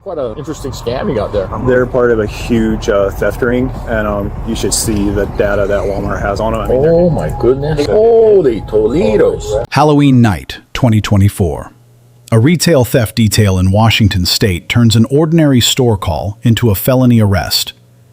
Quite an interesting scam you got there. They're part of a huge theft ring, and you should see the data that Walmart has on them. I mean, oh my goodness. Holy Toledos. Halloween night, 2024. A retail theft detail in Washington state turns an ordinary store call into a felony arrest,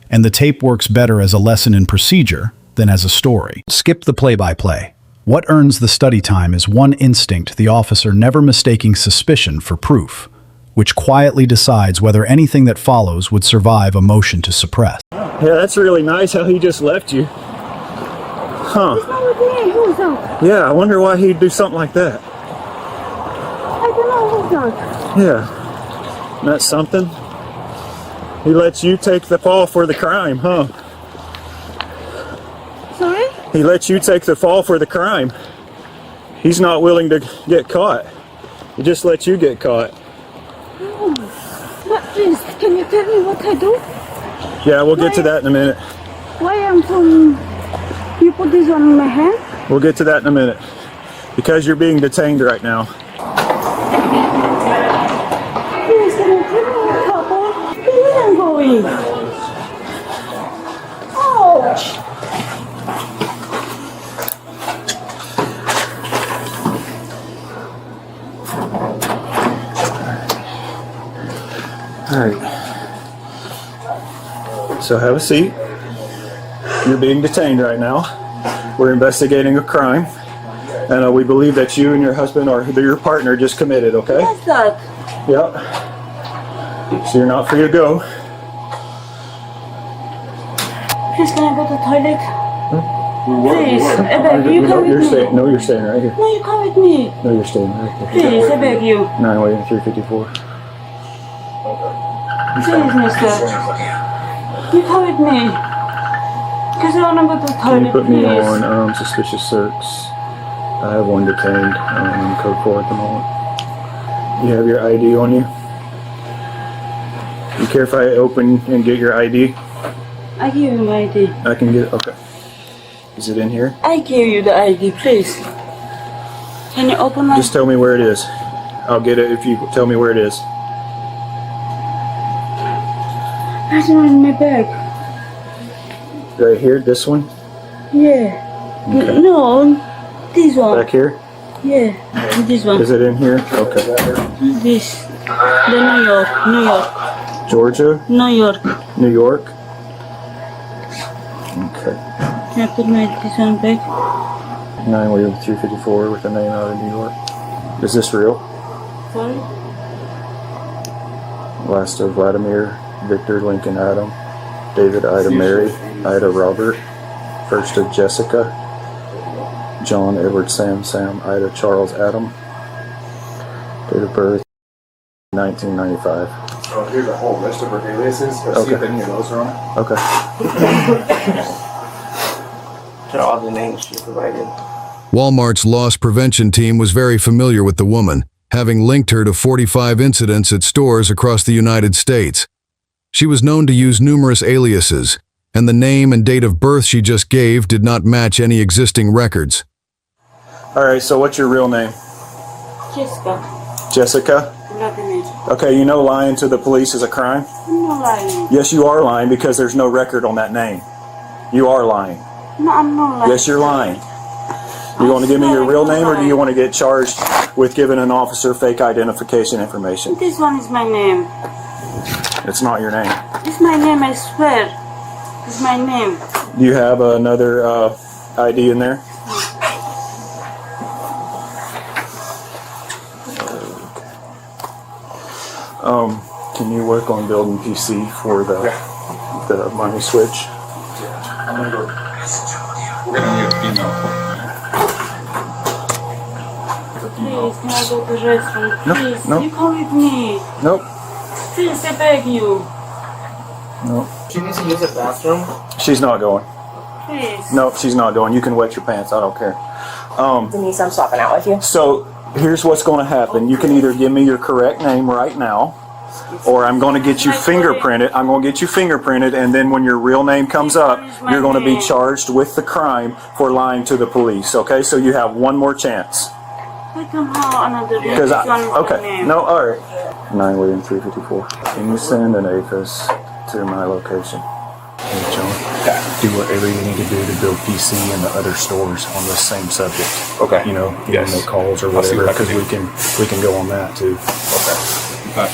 and the tape works better as a lesson in procedure than as a story. Skip the play-by-play. What earns the study time is one instinct, the officer never mistaking suspicion for proof, which quietly decides whether anything that follows would survive a motion to suppress. Yeah, that's really nice how he just left you. Huh. He's not with me. Who's that? Yeah, I wonder why he'd do something like that. I don't know who's that. Yeah. That's something. He lets you take the fall for the crime, huh? Sorry? He lets you take the fall for the crime. He's not willing to get caught. He just lets you get caught. But please, can you tell me what I do? Yeah, we'll get to that in a minute. Why am from... You put this one in my hand? We'll get to that in a minute. Because you're being detained right now. Please, can you tell me what happened? Where am I going? Ouch! Alright. So have a seat. You're being detained right now. We're investigating a crime. And we believe that you and your husband or your partner just committed, okay? What's that? Yep. So you're not free to go. Please, can I go to the toilet? Please, I beg you, come with me. No, you're staying right here. No, you come with me. No, you're staying right here. Please, I beg you. 9-354. Please, mister. You come with me. Because I want to go to the toilet, Can you put me please. on suspicious search? I have one detained code 4 at the moment. You have your ID on you? You care if I open and get your ID? I give you my ID. I can get it, okay. Is it in here? I give you the ID, please. Can you open my... Just tell me where it is. I'll get it if you tell me where it is. That's one in my bag. Right here, this one? Yeah. Okay. No, this one. Back here? Yeah, this one. Is it in here? Okay. This. The New York. Georgia? New York. New York? Okay. Can I put this one back? 9-354 with a name out of New York. Is this real? Sorry? Last of Vladimir, Victor, Lincoln, Adam, David, Ida, Mary, Ida, Robert, first of Jessica, John, Edward, Sam, Ida, Charles, Adam, date of birth, 1995. So here's a whole list of her aliases. Let's see if any of those are on it. Okay. To all the names she provided. Walmart's loss prevention team was very familiar with the woman, having linked her to 45 incidents at stores across the United States. She was known to use numerous aliases, and the name and date of birth she just gave did not match any existing records. Alright, so what's your real name? Jessica. Jessica? Vladimir. Okay, you know lying to the police is a crime? I'm not lying. Yes, you are lying because there's no record on that name. You are lying. No, I'm not lying. Yes, you're lying. You want to give me your real name, or do you want to get charged with giving an officer fake identification information? This one is my name. It's not your name. It's my name, I swear. It's my name. Do you have another ID in there? Can you work on building PC for the money switch? Yeah. I'm gonna go. We're gonna get email. Please, can I go to the restroom? No, Please, no. you come with me. Nope. Please, I beg you. Nope. She needs to use the bathroom. She's not going. Please. Nope, she's not going. You can wet your pants. I don't care. Denise, I'm swapping out with you. So here's what's going to happen. You can either give me your correct name right now, or I'm going to get you fingerprinted. I'm going to get you fingerprinted, and then when your real name comes up, you're going to be charged with the crime for lying to the police. Okay, so you have one more chance. I don't have another name. Because This one is my okay, name. no, all right. 9 William 354. Can you send an APHIS to my location? Hey, John. Do whatever you need to do to build PC in the other stores on the same subject. Okay. You know, Yes. make calls or I'll see whatever, what I can because we can go on that too. Okay.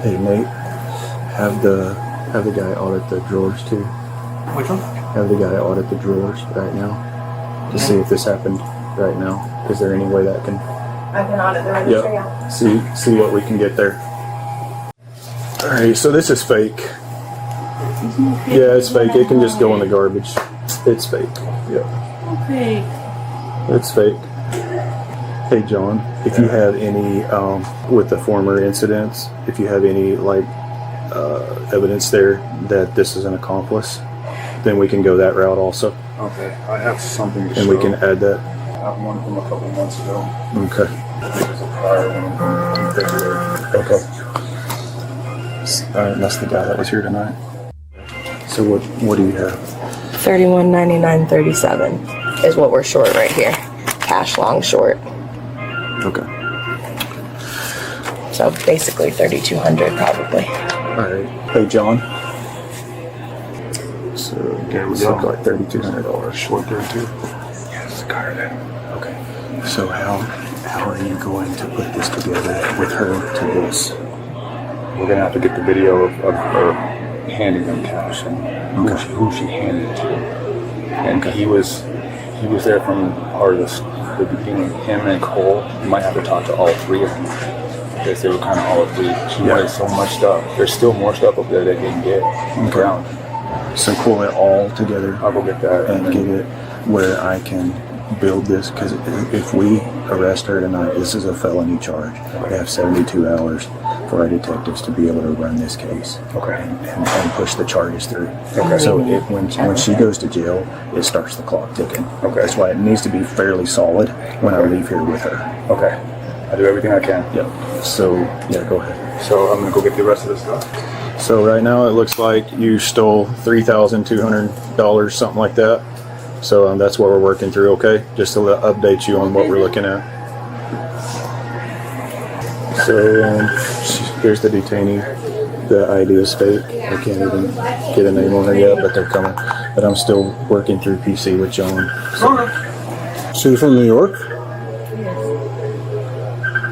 Hey, Nate, have the guy audit the drawers too. Which one? Have the guy audit the drawers right now to see if this happened right now. Is there any way that can? I can audit the registry. Yeah. See what we can get there. All right, so this is fake. Yeah, it's fake. It can just go in the garbage. It's fake. Yeah, Okay. it's fake. Hey, John, if you have any with the former incidents, if you have any evidence there that this is an accomplice, then we can go that route also, Okay. I have something to and show. we can add that. I have one from a couple months ago. Okay. It was a prior one in February. Okay. All right, that's the guy that was here tonight. So what do you have? 31.99.37 is what we're short right here. Cash long short. Okay. So basically 3,200 probably. All right. Hey, John. So There we it's go. like $3,200. Short 32. Yes, got it. Okay. So how are you going to put this together with her to this? We're gonna have to get the video of her handing them cash and who she handed it to. And he was there from part of the beginning. Him and Cole. You might have to talk to all three of them because they were kind of all three. She wanted so much stuff. There's still more stuff up there that they can get on the ground. So pull it all together I'll go get that and get it where I can build this, because if we arrest her tonight, this is a felony charge. We have 72 hours for our detectives to be able to run this case. Okay. And push the charges through. Okay. So when she goes to jail, it starts the clock ticking. Okay. That's why it needs to be fairly solid when I leave here with her. Okay. I do everything I can. Yep. So yeah, go ahead. So I'm gonna go get the rest of this stuff. So right now it looks like you stole $3,200, something like that. So that's what we're working through, okay? Just to update you on what we're looking at. So here's the detainee. The ID is fake. I can't even get a name on her yet, but they're coming. But I'm still working through PC with John. So you're from New York?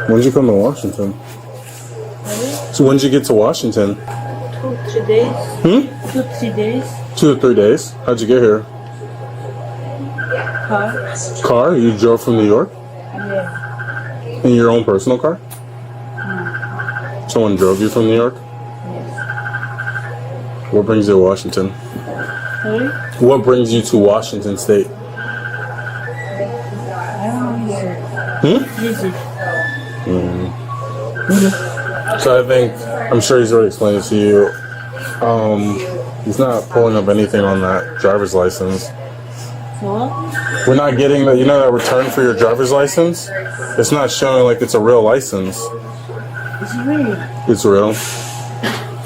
When did you come to Washington? So when did you get to Washington? 2-3 days. 2-3 days. 2 to 3 days. How'd you get here? Car. Car? You drove from New York? Yeah. In your own personal car? Someone drove you from New York? Yes. What brings you to Washington? Sorry? What brings you to Washington State? I don't know. Visit. So I think, I'm sure he's already explained it to you. He's not pulling up anything on that driver's license. What? We're not getting that, that return for your driver's license? It's not showing like it's a real license. It's real. It's real.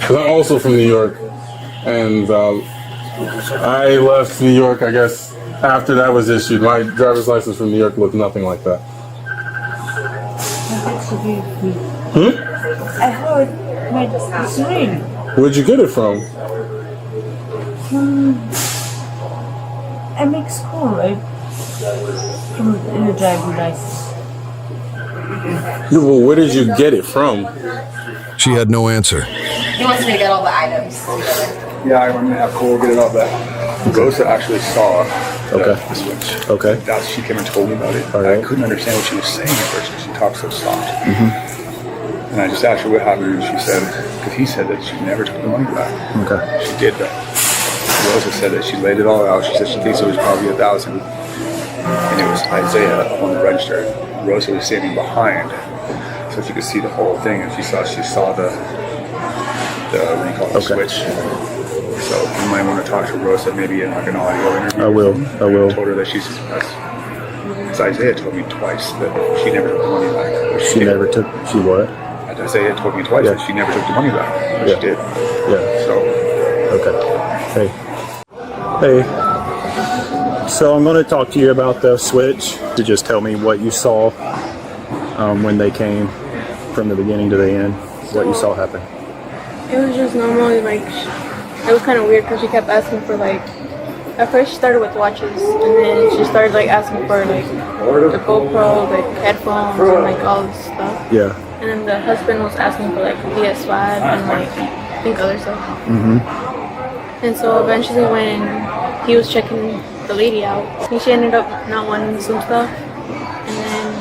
Because I'm also from New York. And I left New York, I guess, after that was issued. My driver's license from New York looked nothing like that. It's real. I heard it's real. Where'd you get it from? I make school, right? From the driving license. Yeah, well, where did you get it from? She had no answer. He wants me to get all the items. Yeah, I'm gonna have Cole get it all back. Rosa actually saw the switch. Okay. She came and told me about it. All right. I couldn't understand what she was saying at first because she talked so soft. And I just asked her what happened, and she said, because he said that she never took the money back. Okay. She did that. Rosa said that she laid it all out. She said she thinks it was probably 1,000, and it was Isaiah on the register. Rosa was standing behind, so she could see the whole thing, and she saw the what do you call it, switch. So you might want to talk to Rosa maybe in like an audio interview. I will. I told her that she's because Isaiah told me twice that she never took the money back. She what? Isaiah told me twice that she never took the money back. But she did. Yeah. So okay. Hey. So I'm going to talk to you about the switch. To just tell me what you saw when they came from the beginning to the end. What you saw happen. It was just normal. Like, it was kind of weird because she kept asking for like. At first, she started with watches, and then she started like asking for like the GoPro, like headphones, and like all this stuff. Yeah. And then the husband was asking for like PS5 and like I think other stuff. And so eventually, when he was checking the lady out, she ended up not wanting some stuff, and then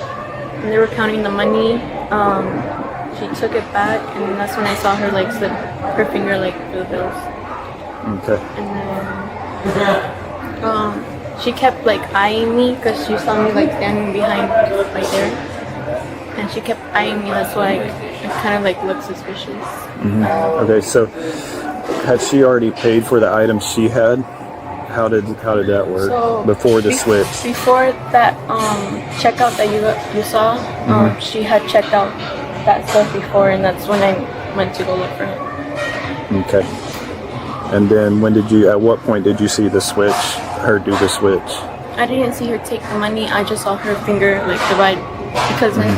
when they were counting the money, she took it back, and that's when I saw her like slip her finger like through the bills. Okay. And then she kept like eyeing me because she saw me like standing behind right there, and she kept eyeing me. That's why it kind of like looked suspicious. Okay, so had she already paid for the items she had? How did that work before the switch? Before that checkout that you saw, she had checked out that stuff before, and that's when I went to go look for him. Okay. And then at what point did you see the switch, her do the switch? I didn't see her take the money. I just saw her finger like divide because when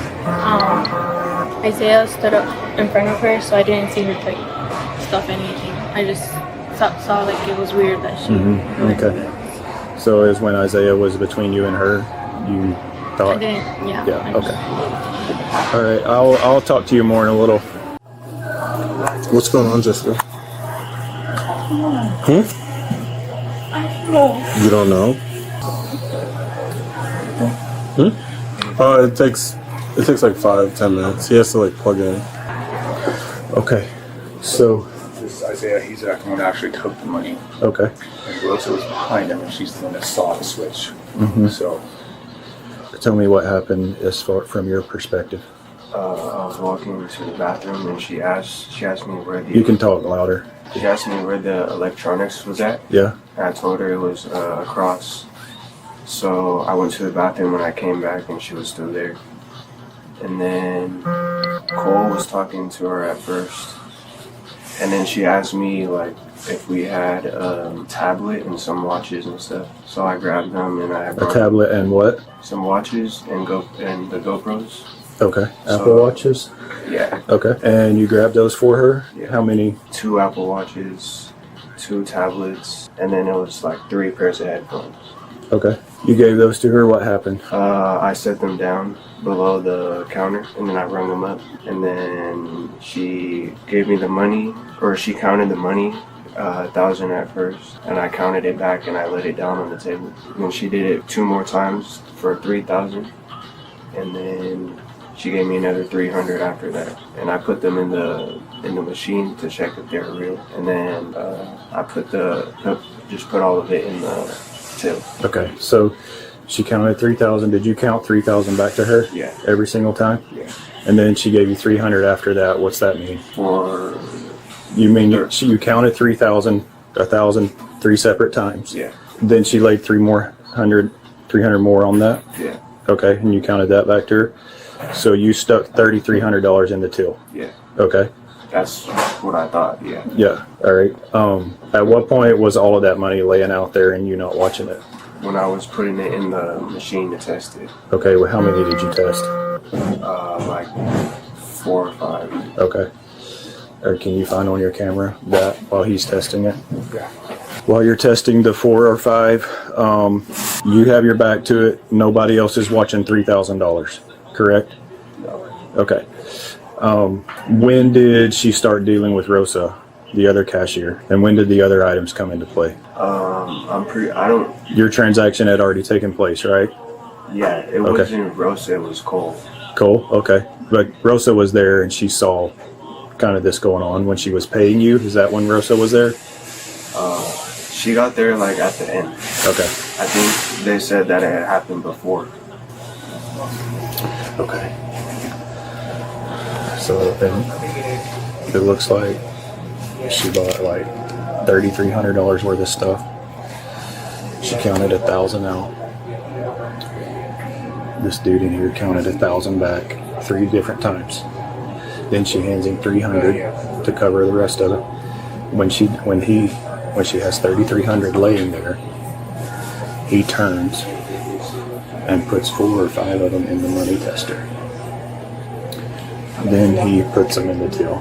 Isaiah stood up in front of her, so I didn't see her like stuff anything. I just saw like it was weird that she. Okay. So it was when Isaiah was between you and her, you thought? I didn't. Yeah. Yeah. Okay. All right. I'll talk to you more in a little. What's going on, Jessica? I don't know. You don't know? It takes like 5-10 minutes. He has to like plug in. Okay. So. This is Isaiah. He's the one that actually took the money. Okay. And Rosa was behind him, and she's the one that saw the switch. So. Tell me what happened as far from your perspective. I was walking to the bathroom and she asked me where the. You can talk louder. She asked me where the electronics was at. Yeah. And I told her it was across. So I went to the bathroom when I came back and she was still there. And then Cole was talking to her at first. And then she asked me like if we had a tablet and some watches and stuff. So I grabbed them and I brought A tablet and what? some watches and the GoPros. Okay. Apple Watches? Yeah. Okay. And you grabbed those for her? Yeah. How many? 2 Apple Watches, 2 tablets, and then it was like 3 pairs of headphones. Okay. You gave those to her. What happened? I set them down below the counter, and then I rung them up, and then she gave me the money, or she counted the money, 1,000 at first, and I counted it back and I laid it down on the table. And then she did it 2 more times for 3,000, and then she gave me another 300 after that, and I put them in the machine to check if they're real, and then I just put all of it in the till. Okay, so she counted 3,000. Did you count 3,000 back to her? Yeah. Every single time? Yeah. And then she gave you 300 after that. What's that mean? For You mean you counted 3,000, 1,000, 3 separate times? yeah, Then she laid 300 more on that? yeah, Okay, and you counted that back to her? So you stuck $3,300 in the till? yeah. Okay. That's what I thought. Yeah. Yeah. All right. At what point was all of that money laying out there and you not watching it? When I was putting it in the machine to test it. Okay. Well, how many did you test? Like 4 or 5. Okay. Or can you find on your camera that while he's testing it? Yeah. While you're testing the 4 or 5, you have your back to it. Nobody else is watching $3,000, correct? No. Okay. When did she start dealing with Rosa, the other cashier, and when did the other items come into play? Your transaction had already taken place, right? Yeah, it wasn't Rosa, it was Cole. Cole, okay. But Rosa was there and she saw kind of this going on when she was paying you. Is that when Rosa was there? She got there like at the end. Okay. I think they said that it had happened before. Okay. So it looks like she bought like $3,300 worth of stuff. She counted 1,000 out. This dude in here counted 1,000 back 3 different times. Then she hands him 300 to cover the rest of it. When she has 3,300 laying there, He turns and puts 4 or 5 of them in the money tester. Then he puts them in the till.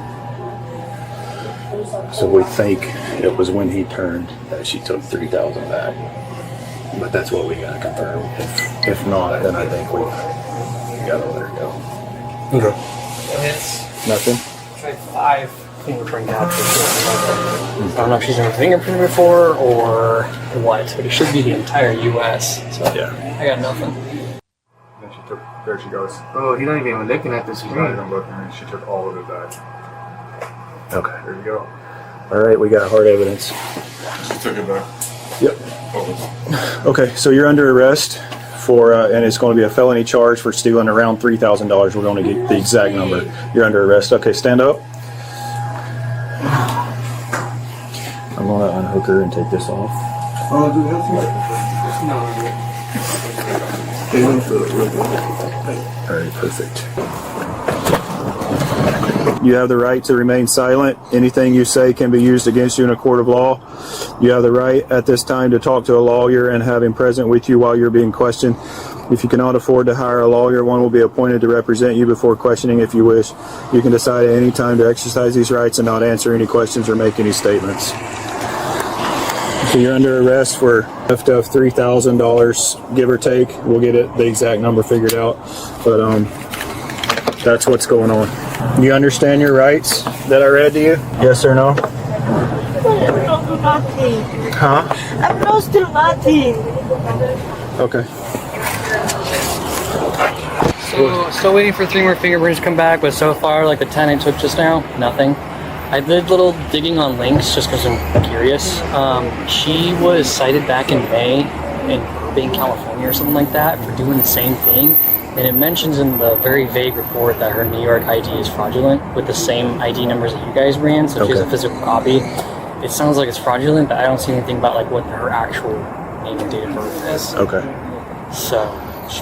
So we think it was when he turned that she took 3,000 back. But that's what we gotta confirm. If not, then I think we gotta let her go. Okay. Nothing? Tried 5 fingerprint captures. I don't know if she's never fingerprinted before or what, but it should be the entire U.S. So Yeah. I got nothing. Then she took, there she goes. Oh, he's not even looking at the She's not screen. even looking, and she took all of it back. Okay. There you go. All right, we got hard evidence. She took it back. Yep. Okay, so you're under arrest for, and it's going to be a felony charge for stealing around $3,000. We're going to get the exact number. You're under arrest. Okay, stand up. I'm going to unhook her and take this off. Oh, do that All right, perfect. You have the right to remain silent. Anything you say can be used against you in a court of law. You have the right at this time to talk to a lawyer and have him present with you while you're being questioned. If you cannot afford to hire a lawyer, one will be appointed to represent you before questioning if you wish. You can decide at any time to exercise these rights and not answer any questions or make any statements. So you're under arrest for theft of $3,000, give or take. We'll get the exact number figured out, but that's what's going on. You understand your rights that I read to you? Yes or no? Huh? I'm lost to nothing. Okay. So still waiting for 3 more fingerprints to come back, but so far, like the 10 I took just now, nothing. I did a little digging on links just because I'm curious. She was cited back in May in Burbank, California or something like that for doing the same thing. And it mentions in the very vague report that her New York ID is fraudulent with the same ID numbers that you guys ran. So if she has a physical copy, it sounds like it's fraudulent, but I don't see anything about like what her actual name and date of birth is. Okay. So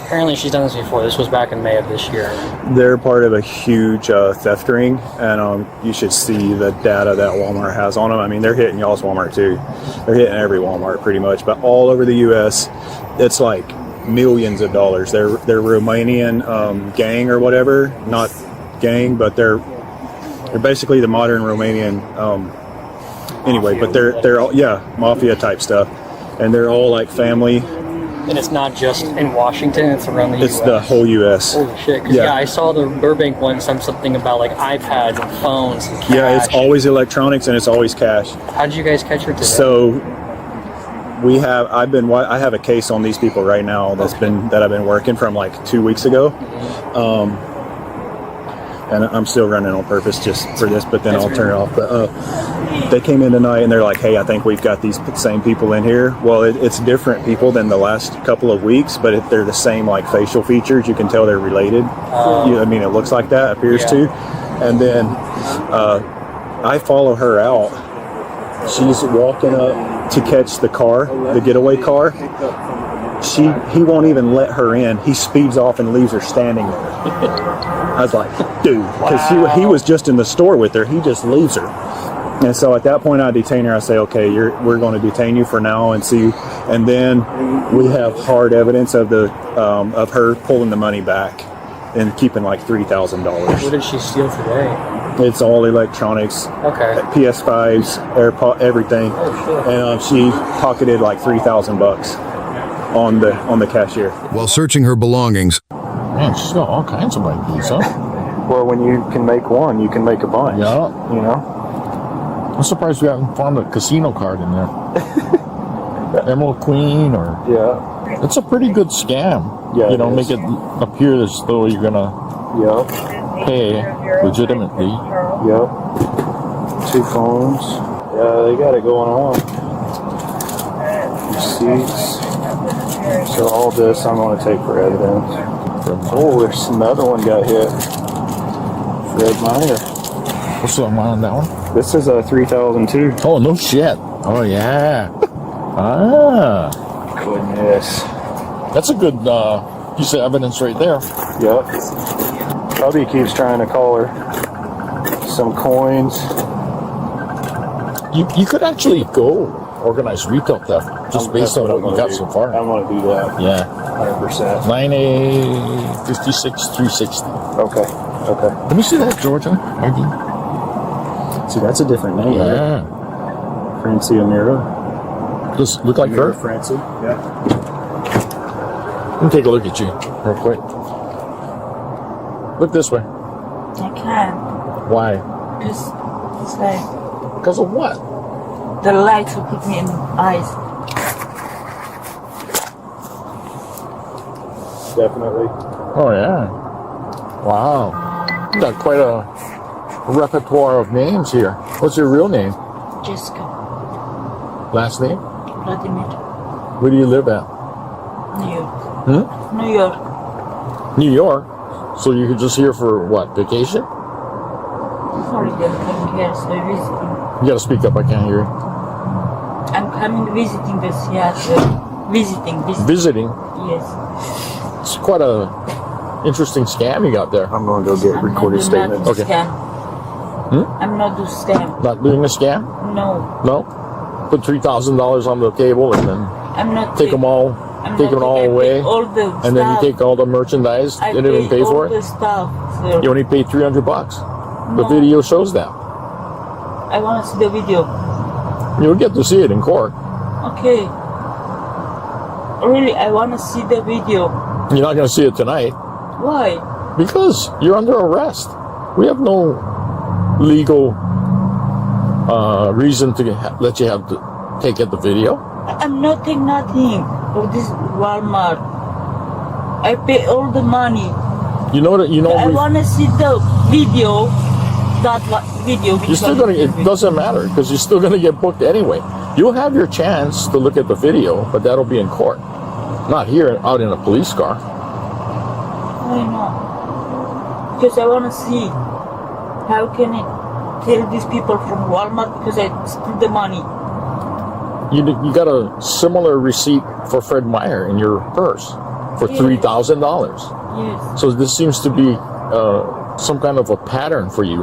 apparently she's done this before. This was back in May of this year. They're part of a huge theft ring, and you should see the data that Walmart has on them. I mean, they're hitting y'all's Walmart too. They're hitting every Walmart pretty much, but all over the U.S., it's like millions of dollars. They're Romanian gang or whatever, not gang, but they're basically the modern Romanian. Anyway, but they're all, yeah, mafia type stuff, and they're all like family. And it's not just in Washington, it's around the U.S. It's the whole U.S. Holy shit, because I saw the Burbank one, something about like iPads and phones and cash. Yeah, it's always electronics and it's always cash. How did you guys catch her today? So I have a case on these people right now that I've been working from like 2 weeks ago. And I'm still running on purpose just for this, but then I'll turn it off. But they came in tonight and they're like, hey, I think we've got these same people in here. Well, it's different people than the last couple of weeks, but they're the same like facial features. You can tell they're related. I mean, it looks like that, appears to. And then I follow her out. She's walking up to catch the car, the getaway car. He won't even let her in. He speeds off and leaves her standing there. I was like, dude, because he was just in the store with her. He just leaves her. And so at that point, I detain her. I say, okay, we're going to detain you for now and see. And then we have hard evidence of her pulling the money back and keeping like $3,000. What did she steal today? It's all electronics. Okay. PS5s, AirPod, everything. And she pocketed like $3,000 on the cashier. While searching her belongings, Man, she's got all kinds of IDs, huh? Well, when you can make one, you can make a bunch. Yeah. You know? I'm surprised we haven't found a casino card in there. Emerald Queen or... Yeah. It's a pretty good scam. Yeah, You know, make it appear as though you're going to pay legitimately. Yep. 2 phones. Yeah, they got it going on. Receipts. So all this I'm going to take for evidence. Oh, there's another one got hit. Fred Meyer. What's the amount on that one? This is a 3,002. Oh, no shit. Oh, yeah. Goodness. That's a good piece of evidence right there. Yep. Hubby keeps trying to call her. Some coins. You could actually go organized retail theft, just based on what you got so far. I want to do that. Yeah. 100%. 9A56360. Okay. Okay. Let me see that, Georgia. ID. See, that's a different name. Right? Yeah. Francie Amira. Does it look like her? Francie. Yeah. Let me take a look at you real quick. Look this way. I can't. Why? Because it's like Because of what? the lights will hit me in the eyes. Definitely. Oh, yeah. Wow. You got quite a repertoire of names here. What's your real name? Jessica. Last name? Vladimir. Where do you live at? New York. Hmm? New York. New York? So you're just here for what, vacation? Sorry, I'm coming here, so visiting. You gotta speak up, I can't hear you. I'm coming visiting the Seattle. Visiting. Visiting? Yes. It's quite a interesting scam you got there. I'm going to go get recorded statements. Okay. Scam. Hmm? I'm not doing scam. Not doing a scam? No. No? Put $3,000 on the table and then I'm not. take them all away, All the and then you stuff. take all the merchandise. I They didn't pay for all the it. stuff. So You only paid $300. The No. video shows that. I want to see the video. You'll get to see it in court. Okay. Really, I want to see the video. You're not going to see it tonight Why? because you're under arrest. We have no legal reason to let you have to take the video. I'm not taking nothing of this Walmart. I pay all the money. You know that. You know. I want to see the video. Video. You're still gonna. It doesn't matter because you're still gonna get booked anyway. You'll have your chance to look at the video, but that'll be in court, not here out in a police car. Why not? Because I want to see how can I tell these people from Walmart because I spent the money. You got a similar receipt for Fred Meyer in your purse for Yeah. $3,000. Yes. So this seems to be some kind of a pattern for you.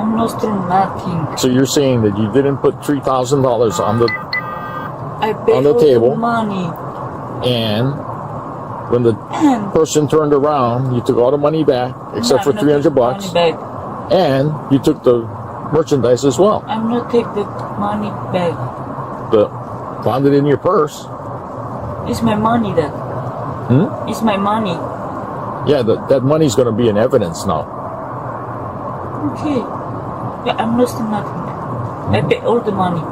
I'm not doing nothing. So you're saying that you didn't put $3,000 on the I paid On the all table. the money. and when the person turned around, you took all the money back except for I'm not taking $300, money back. and you took the merchandise as well. I'm not take the money back. Found it in your purse. It's my money that. It's my money. Yeah, that money's going to be in evidence now. Okay. Yeah, I'm not doing nothing. I pay all the money.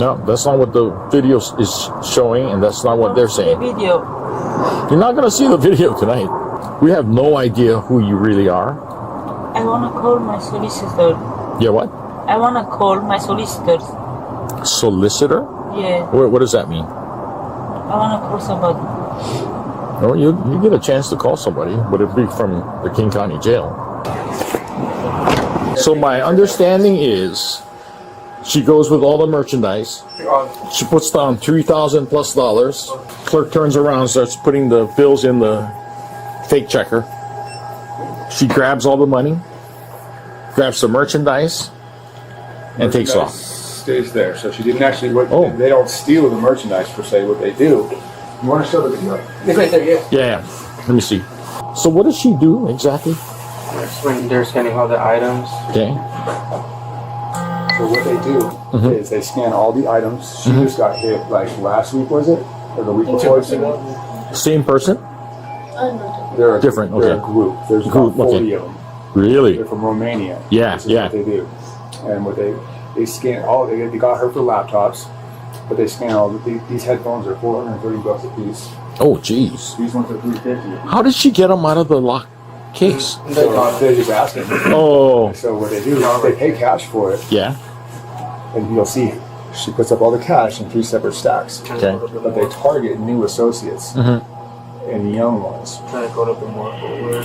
No, that's not what the video is showing, and that's not what they're The saying. video. You're not going to see the video tonight. We have no idea who you really are. I wanna call my solicitor. Yeah, what? I wanna call my solicitors. Solicitor? Yeah. What does that mean? I wanna call somebody. Oh, you get a chance to call somebody, but it'd be from the King County Jail. So my understanding is she goes with all the merchandise. She puts down $3,000 plus. Clerk turns around, starts putting the bills in the fake checker. She grabs all the money, grabs the merchandise, and takes off. Stays there, so she didn't actually. Oh. They don't steal the merchandise per se. What they do. You want to show the video? It's right there. Yeah. Yeah, let me see. So what does she do exactly? When they're scanning all the items. Okay. So what they do is they scan all the items. She just got hit like last week, was it, or the week before? Same person? They're a, Different, They're okay. a group. There's Group, about 40 okay. of them. Really? They're from Romania. Yeah, This is yeah. what they do. And what they scan all. They got her for laptops, but they scan all. These headphones are $430 a piece. Oh, jeez. These ones are $350. How did she get them out of the lock case? So they're just asking. Oh, So what they do is they pay cash for it, yeah. and you'll see she puts up all the cash in 3 separate stacks. Okay. But they target new associates and young ones. Trying to go up and more forward.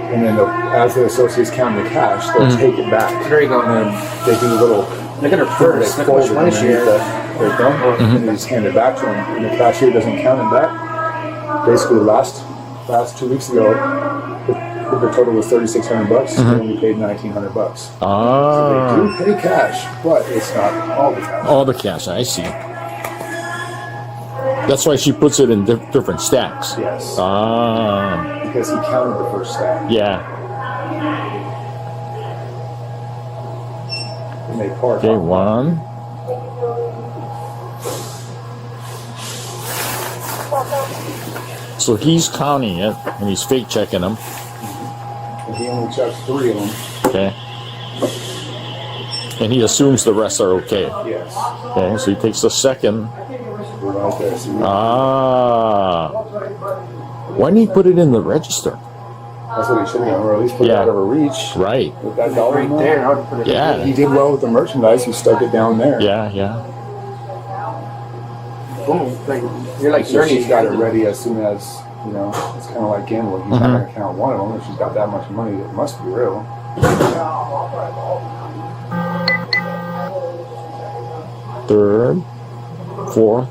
And then as the associates count the cash, they'll take it back. There you go. And then they do a little. Look at her They purse. Look how fold much it money she underneath has. their thumb, and they just hand it back to them. And the cashier doesn't count it back. Basically, last 2 weeks ago, the total was $3,600. They only paid $1,900. Ah. So they do pay cash, but it's not all the cash. All the cash, I see. That's why she puts it in different stacks. Yes. Ah. Because he counted the first stack. Yeah. And they part. Okay, one. So he's counting it, and he's fake checking them. And he only checked 3 of them. Okay. And he assumes the rest are okay. Yes. Okay, so he takes the second. Right there. See? Ah. Why didn't he put it in the register? That's what he should have done, or at least put it out of a reach. Right. With that dollar right there, I would put it. Yeah. He did well with the merchandise. He stuck it down there. Yeah, yeah. Boom. You're like she's got it ready as soon as, you know, it's kind of like gambling. He's not going to count one of them. If she's got that much money, it must be real. Third, fourth.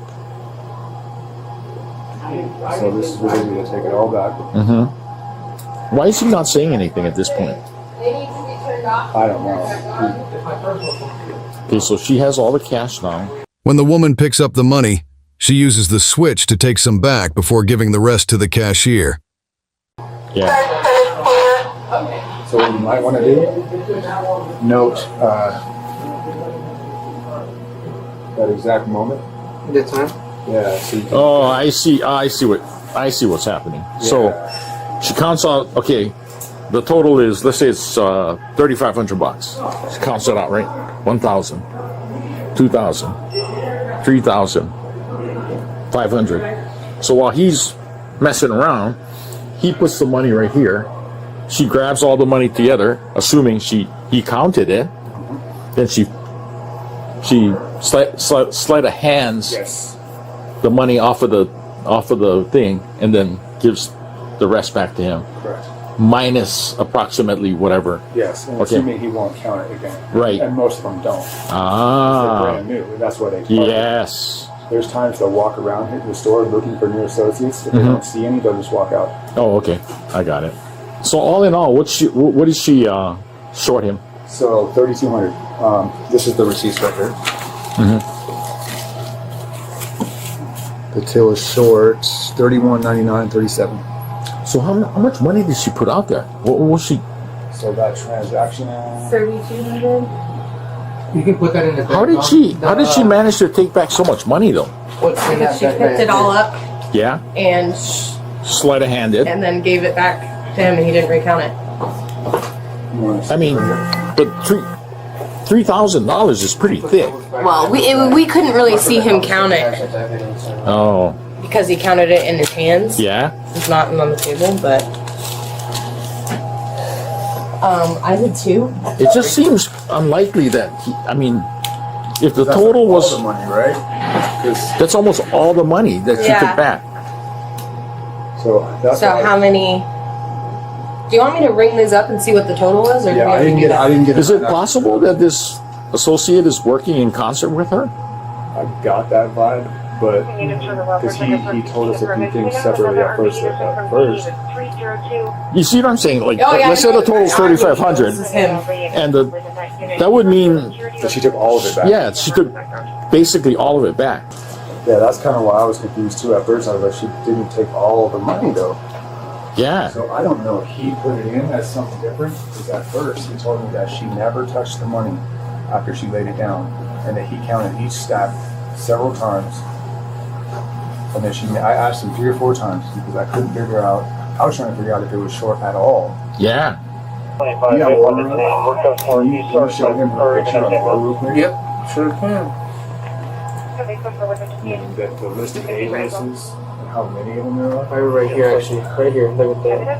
So this is what they do. They take it all back. Mm-hmm. Why is he not saying anything at this point? I don't know. Okay, so she has all the cash now. When the woman picks up the money, she uses the switch to take some back before giving the rest to the cashier. Yeah. So what you might want to do, note that exact moment. The time? Yeah. So you can, Oh, I see what's happening. So she counts out. Okay, the total is, let's say it's $3,500. She counts it out, right? 1,000, 2,000, 3,000, 500. So while he's messing around, he puts the money right here. She grabs all the money together, assuming he counted it. Then she sleight of hands the money off of the thing, and then gives the rest back to him. Correct. Minus approximately whatever. Yes. And assuming he won't count it again. Right. And most of them don't. Ah. They're brand new. That's why they. Yes. There's times they'll walk around the store looking for new associates. If they don't see any, they'll just walk out. Oh, okay. I got it. So all in all, what did she short him? So $3,200. This is the receipts right here. The till is short $31.99.37. So how much money did she put out there? What was she? So that transaction. 3,200. You can put that in the. How did she manage to take back so much money though? She picked it all up Yeah. and Sleight of hand it. and then gave it back to him, and he didn't recount it. I mean, but $3,000 is pretty thick. Well, we couldn't really see him count it Oh, because he counted it in his hands. yeah. It's not on the table, but I did too. It just seems unlikely that if the total was all the money, right? that's almost all the money that she took back. So that's So how many? Do you want me to ring these up and see what the total was, or do we Yeah, have I to do that? didn't get. Is it possible that this associate is working in concert with her? I got that vibe, but because he told us a few things separately at first. You see what I'm saying? Like, Oh, yeah, let's say the total is This $3,500, is him. and that would mean But she took all of it back. yeah, she took basically all of it back. Yeah, that's kind of why I was confused too at first. I was like, she didn't take all of the money though. Yeah. So I don't know if he put it in as something different, because at first he told me that she never touched the money after she laid it down, and that he counted each stack several times. And then I asked him 3 or 4 times because I couldn't figure out. I was trying to figure out if it was short at all. Yeah. Yeah, or you show him her picture on the board real quick. Yep, sure can. The list of aliases and how many of them there are. Right here, actually. Right here. Look at that.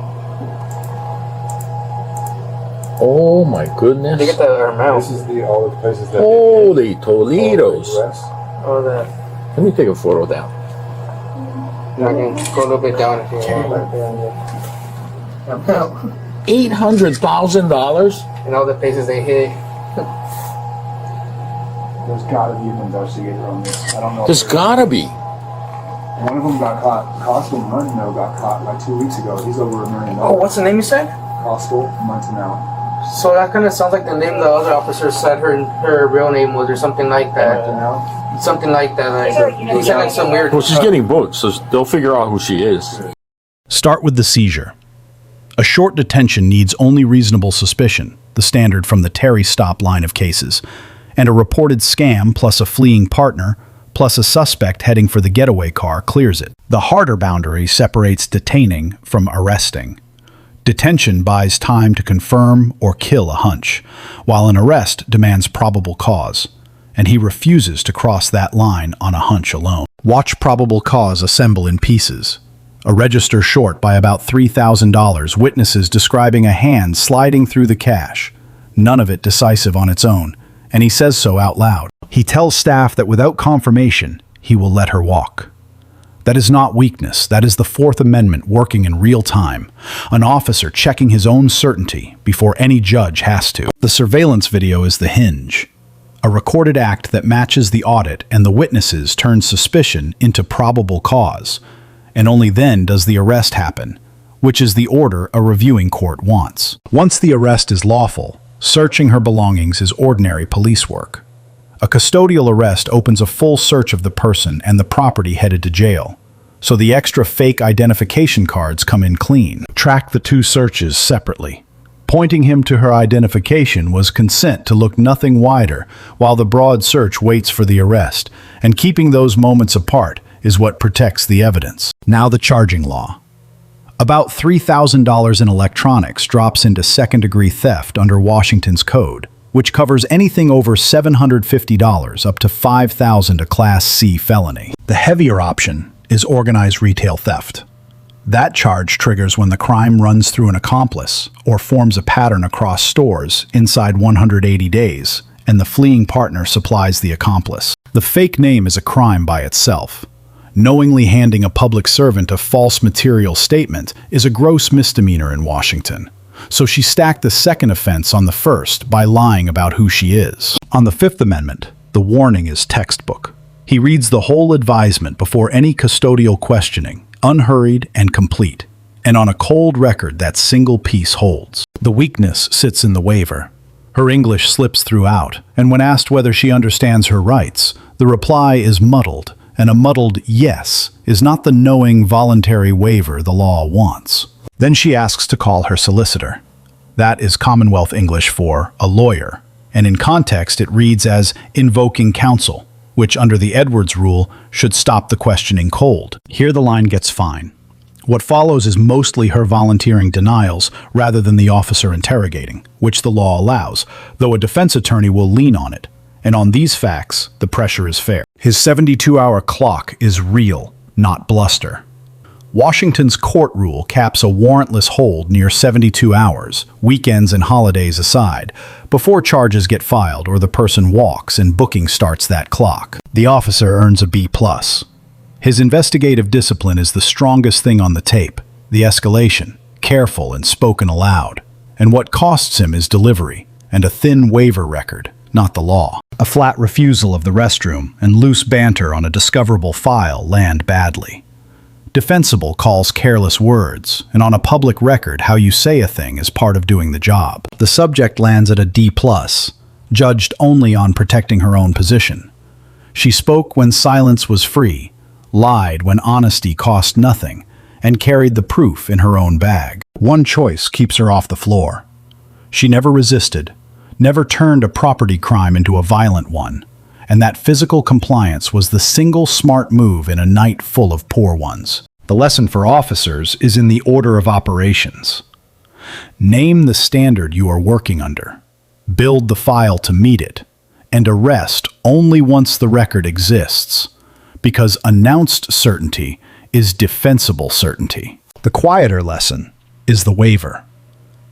Oh my goodness. Look at the amount. This is all the places that. Holy Toledos. All that. Let me take a photo down. I can go a little bit down if you want. $800,000. And all the places they hit. There's got to be an investigator on this. I don't know. There's gotta be. One of them got caught. Costin Munno got caught like 2 weeks ago. He's over $1 million. Oh, what's the name you said? Hostel, Montanel. So that kind of sounds like the name the other officer said her real name was, or something like that. Montanel? Something like that. Like, he said like some weird. Well, she's getting booked, so they'll figure out who she is. Start with the seizure. A short detention needs only reasonable suspicion, the standard from the Terry stop line of cases, and a reported scam plus a fleeing partner plus a suspect heading for the getaway car clears it. The harder boundary separates detaining from arresting. Detention buys time to confirm or kill a hunch, while an arrest demands probable cause, and he refuses to cross that line on a hunch alone. Watch probable cause assemble in pieces. A register short by about $3,000, witnesses describing a hand sliding through the cash, none of it decisive on its own, and he says so out loud. He tells staff that without confirmation, he will let her walk. That is not weakness, that is the Fourth Amendment working in real time, an officer checking his own certainty before any judge has to. The surveillance video is the hinge, a recorded act that matches the audit and the witnesses turn suspicion into probable cause, and only then does the arrest happen, which is the order a reviewing court wants. Once the arrest is lawful, searching her belongings is ordinary police work. A custodial arrest opens a full search of the person and the property headed to jail, so the extra fake identification cards come in clean. Track the two searches separately. Pointing him to her identification was consent to look nothing wider while the broad search waits for the arrest, and keeping those moments apart is what protects the evidence. Now the charging law. About $3,000 in electronics drops into second-degree theft under Washington's code, which covers anything over $750 up to $5,000 a Class C felony. The heavier option is organized retail theft. That charge triggers when the crime runs through an accomplice or forms a pattern across stores inside 180 days, and the fleeing partner supplies the accomplice. The fake name is a crime by itself. Knowingly handing a public servant a false material statement is a gross misdemeanor in Washington. So she stacked the second offense on the first by lying about who she is. On the Fifth Amendment, the warning is textbook. He reads the whole advisement before any custodial questioning, unhurried and complete. And on a cold record, that single piece holds. The weakness sits in the waiver. Her English slips throughout, and when asked whether she understands her rights, the reply is muddled, and a muddled yes is not the knowing, voluntary waiver the law wants. Then she asks to call her solicitor. That is Commonwealth English for a lawyer, and in context it reads as invoking counsel, which under the Edwards rule should stop the questioning cold. Here the line gets fine. What follows is mostly her volunteering denials rather than the officer interrogating, which the law allows, though a defense attorney will lean on it. And on these facts, the pressure is fair. His 72-hour clock is real, not bluster. Washington's court rule caps a warrantless hold near 72 hours, weekends and holidays aside, before charges get filed or the person walks and booking starts that clock. The officer earns a B+. His investigative discipline is the strongest thing on the tape, the escalation, careful and spoken aloud. And what costs him is delivery, and a thin waiver record, not the law. A flat refusal of the restroom and loose banter on a discoverable file land badly. Defensible calls careless words, and on a public record, how you say a thing is part of doing the job. The subject lands at a D+, judged only on protecting her own position. She spoke when silence was free, lied when honesty cost nothing, and carried the proof in her own bag. One choice keeps her off the floor. She never resisted, never turned a property crime into a violent one, and that physical compliance was the single smart move in a night full of poor ones. The lesson for officers is in the order of operations. Name the standard you are working under, build the file to meet it, and arrest only once the record exists, because announced certainty is defensible certainty. The quieter lesson is the waiver.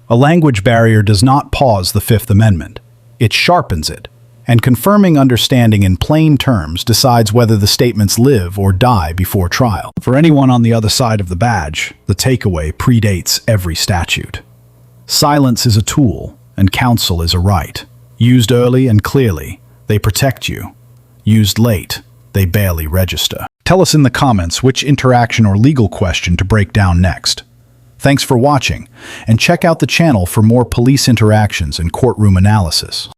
A language barrier does not pause the Fifth Amendment. It sharpens it, and confirming understanding in plain terms decides whether the statements live or die before trial. For anyone on the other side of the badge, the takeaway predates every statute. Silence is a tool, and counsel is a right. Used early and clearly, they protect you. Used late, they barely register. Tell us in the comments which interaction or legal question to break down next. Thanks for watching, and check out the channel for more police interactions and courtroom analysis.